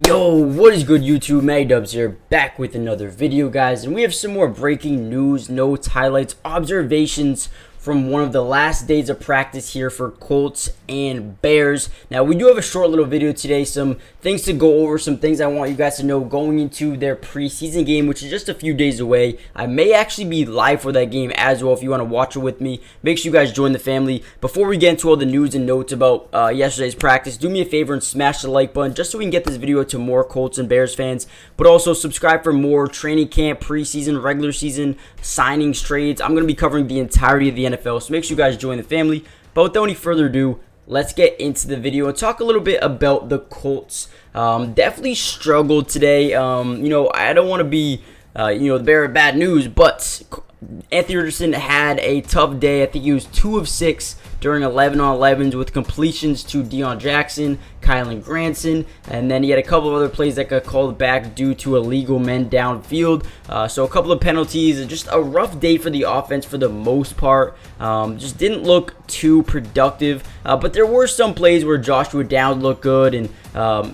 Yo, what is good YouTube? Magdubs here, back with another video, guys, and we have some more breaking news, notes, highlights, observations from one of the last days of practice here for Colts and Bears. Now, we do have a short little video today, some things to go over, some things I want you guys to know going into their preseason game, which is just a few days away. I may actually be live for that game as well if you want to watch it with me. Make sure you guys join the family. Before we get into all the news and notes about yesterday's practice, do me a favor and smash the like button just so we can get this video to more Colts and Bears fans, but also subscribe for more training camp, preseason, regular season, signings, trades. I'm going to be covering the entirety of the NFL, so make sure you guys join the family. But without any further ado, let's get into the video and talk a little bit about the Colts. Definitely struggled today. I don't want to be, the bearer of bad news, but Anthony Richardson had a tough day. I think he was 2 of 6 during 11-on-11s with completions to Deion Jackson, Kylan Granson, and then he had a couple of other plays that got called back due to illegal men downfield. So a couple of penalties, just a rough day for the offense for the most part. Just didn't look too productive, but there were some plays where Joshua Downs looked good, and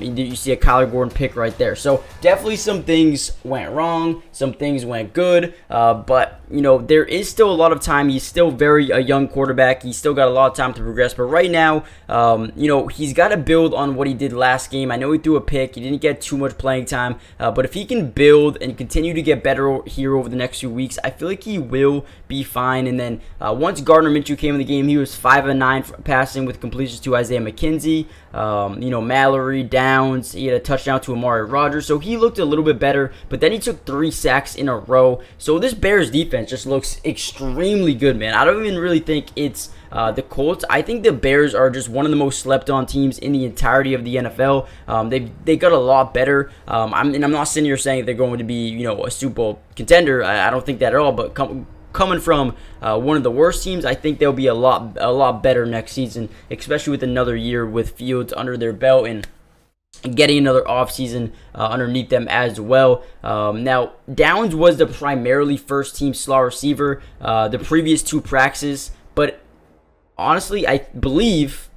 you see a Kyler Gordon pick right there. So definitely some things went wrong, some things went good, but there is still a lot of time. He's still a young quarterback. He's still got a lot of time to progress, but right now, he's got to build on what he did last game. I know he threw a pick. He didn't get too much playing time, but if he can build and continue to get better here over the next few weeks, I feel like he will be fine. And then once Gardner Minshew came in the game, he was 5 of 9 passing with completions to Isaiah McKenzie, Mallory, Downs. He had a touchdown to Amari Rodgers, so he looked a little bit better, but then he took 3 sacks in a row. So this Bears defense just looks extremely good, man. I don't even really think it's the Colts. I think the Bears are just one of the most slept-on teams in the entirety of the NFL. They got a lot better. I'm not sitting here saying they're going to be a Super Bowl contender. I don't think that at all. But coming from one of the worst teams, I think they'll be a lot better next season, especially with another year with Fields under their belt and getting another offseason underneath them as well. Now, Downs was the primarily first-team slot receiver the previous 2 practices, but honestly, I believe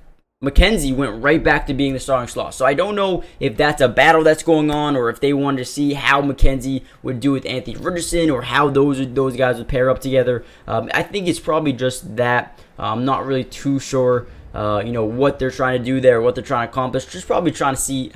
McKenzie went right back to being the starting slot. So I don't know if that's a battle that's going on, or if they wanted to see how McKenzie would do with Anthony Richardson, or how those guys would pair up together. I think it's probably just that. I'm not really too sure, what they're trying to do there, what they're trying to accomplish. Just probably trying to see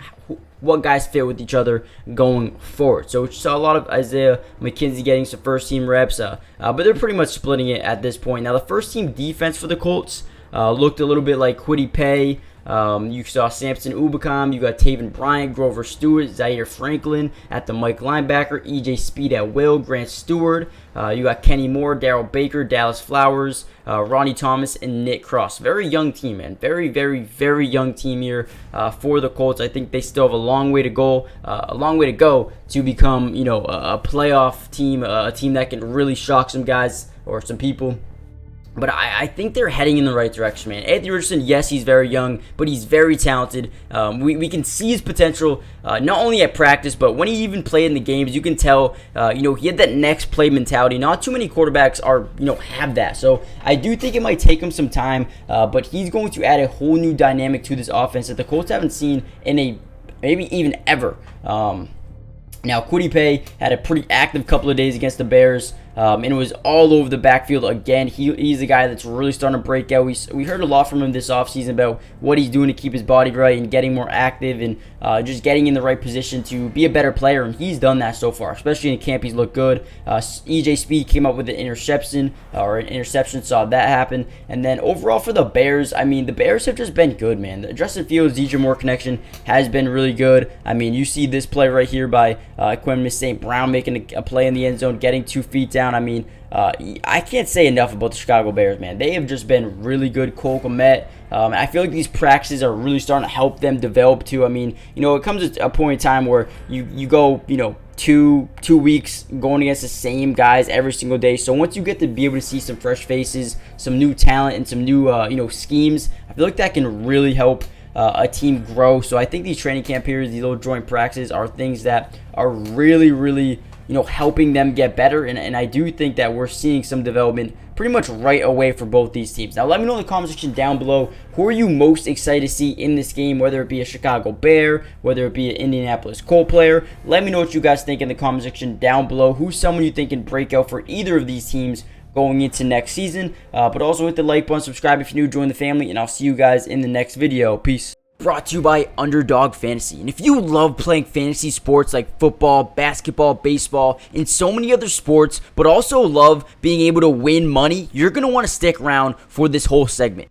what guys fit with each other going forward. So we saw a lot of Isaiah McKenzie getting some first-team reps, but they're pretty much splitting it at this point. Now, the first-team defense for the Colts looked a little bit like Kwity Paye. You saw Samson Ubicom, you got Taven Bryant, Grover Stewart, Zaire Franklin at the Mike linebacker, EJ Speed at will, Grant Stewart. You got Kenny Moore, Darrell Baker, Dallas Flowers, Ronnie Thomas, and Nick Cross. Very young team, man. Very, very, very young team here for the Colts. I think they still have a long way to go. To become, a playoff team, a team that can really shock some guys or some people. But I think they're heading in the right direction, man. Anthony Richardson, yes, he's very young, but he's very talented. We can see his potential not only at practice, but when he even played in the games, you can tell, he had that next play mentality. Not too many quarterbacks have that. So I do think it might take him some time, but he's going to add a whole new dynamic to this offense that the Colts haven't seen in maybe even ever. Now, Kwity Paye had a pretty active couple of days against the Bears, and it was all over the backfield again. He's a guy that's really starting to break out. We heard a lot from him this offseason about what he's doing to keep his body right and getting more active and just getting in the right position to be a better player, and he's done that so far. Especially in camp, he's looked good. EJ Speed came up with an interception, saw that happen. And then overall for the Bears, the Bears have just been good, man. The Justin Fields, DJ Moore connection has been really good. You see this play right here by Quinn St. Brown making a play in the end zone, getting 2 feet down. I can't say enough about the Chicago Bears, man. They have just been really good. Cole Kmet. I feel like these practices are really starting to help them develop too. It comes at a point in time where you go, 2 weeks going against the same guys every single day. So once you get to be able to see some fresh faces, some new talent, and some new schemes, I feel like that can really help a team grow. So I think these training camp periods, these little joint practices, are things that are really, really helping them get better. And I do think that we're seeing some development pretty much right away for both these teams. Now, let me know in the comment section down below, who are you most excited to see in this game, whether it be a Chicago Bear, whether it be an Indianapolis Colts player. Let me know what you guys think in the comment section down below. Who's someone you think can break out for either of these teams going into next season? But also hit the like button, subscribe if you're new, join the family, and I'll see you guys in the next video. Peace. Brought to you by Underdog Fantasy. And if you love playing fantasy sports like football, basketball, baseball, and so many other sports, but also love being able to win money, you're going to want to stick around for this whole segment.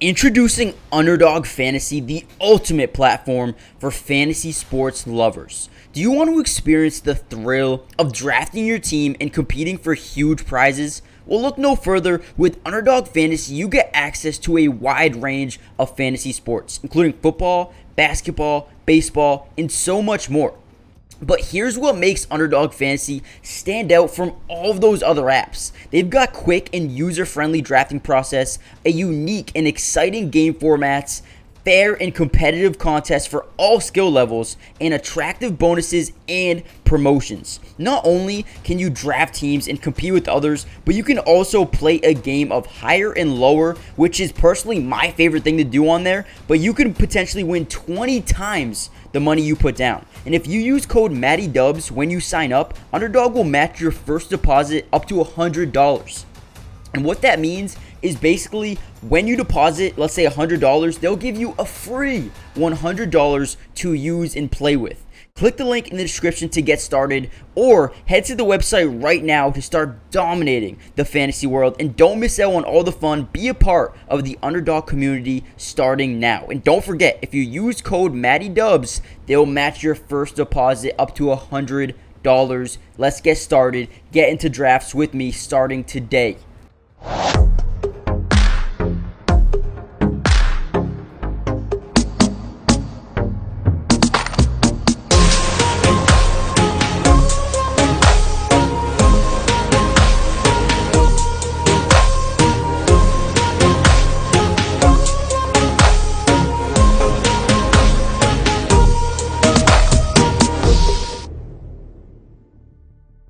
Introducing Underdog Fantasy, the ultimate platform for fantasy sports lovers. Do you want to experience the thrill of drafting your team and competing for huge prizes? Well, look no further. With Underdog Fantasy, you get access to a wide range of fantasy sports, including football, basketball, baseball, and so much more. But here's what makes Underdog Fantasy stand out from all of those other apps. They've got quick and user-friendly drafting process, a unique and exciting game formats, fair and competitive contests for all skill levels, and attractive bonuses and promotions. Not only can you draft teams and compete with others, but you can also play a game of higher and lower, which is personally my favorite thing to do on there, but you can potentially win 20 times the money you put down. And if you use code MattyDubs when you sign up, Underdog will match your first deposit up to $100. And what that means is basically when you deposit, let's say $100, they'll give you a free $100 to use and play with. Click the link in the description to get started, or head to the website right now to start dominating the fantasy world. And don't miss out on all the fun. Be a part of the Underdog community starting now. And don't forget, if you use code MattyDubs, they'll match your first deposit up to $100. Let's get started. Get into drafts with me starting today.